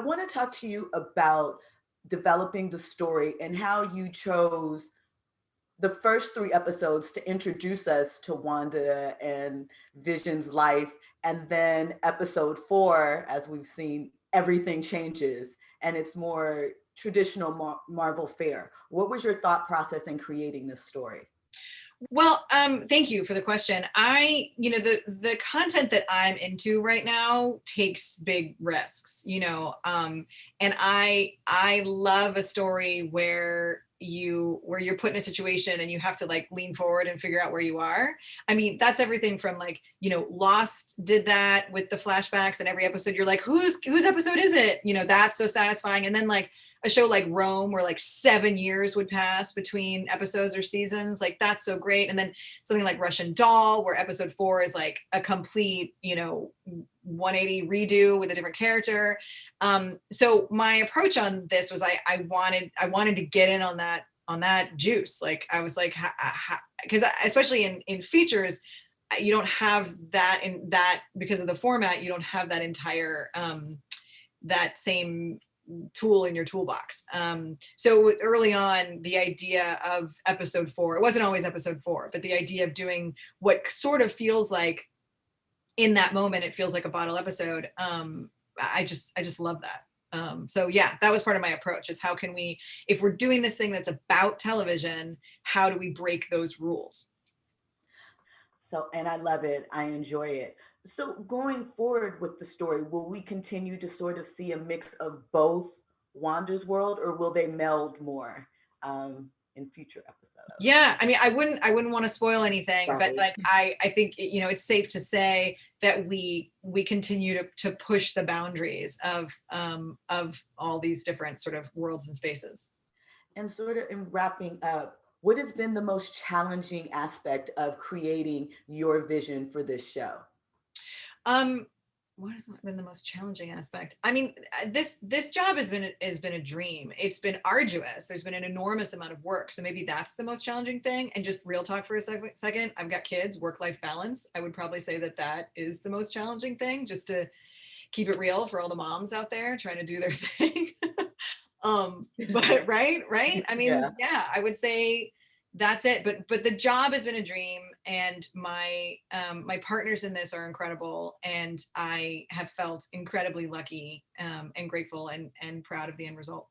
want to talk to you about developing the story and how you chose the first 3 episodes to introduce us to Wanda and Vision's life. And then episode 4, as we've seen, everything changes and it's more traditional Marvel fare. What was your thought process in creating this story? Well, thank you for the question. The content that I'm into right now takes big risks, and I love a story where you're put in a situation and you have to like lean forward and figure out where you are. I mean, that's everything from like, Lost did that with the flashbacks, and every episode you're like, whose episode is it? That's so satisfying. And then like a show like Rome, where like 7 years would pass between episodes or seasons, like that's so great. And then something like Russian Doll, where episode 4 is like a complete, 180 redo with a different character. So my approach on this was I wanted to get in on that juice. Like I was like, because especially in features, you don't have that in that, because of the format, you don't have that entire that same tool in your toolbox. So early on, the idea of episode 4, it wasn't always episode 4, but the idea of doing what sort of feels like, in that moment, it feels like a bottle episode. I just love that. So yeah, that was part of my approach, is how can we, if we're doing this thing that's about television, how do we break those rules? So, and I love it. I enjoy it. So going forward with the story, will we continue to sort of see a mix of both Wanda's world, or will they meld more in future episodes? Yeah, I mean, I wouldn't want to spoil anything, Right. but like I think it's safe to say that we continue to push the boundaries of all these different sort of worlds and spaces. And sort of in wrapping up, what has been the most challenging aspect of creating your vision for this show? What has been the most challenging aspect? I mean, this job has been a dream. It's been arduous. There's been an enormous amount of work. So maybe that's the most challenging thing. And just real talk for a second. I've got kids, work-life balance. I would probably say that is the most challenging thing, just to keep it real for all the moms out there trying to do their thing. But right. I mean, yeah, I would say that's it. But the job has been a dream, and my partners in this are incredible, and I have felt incredibly lucky and grateful and proud of the end result.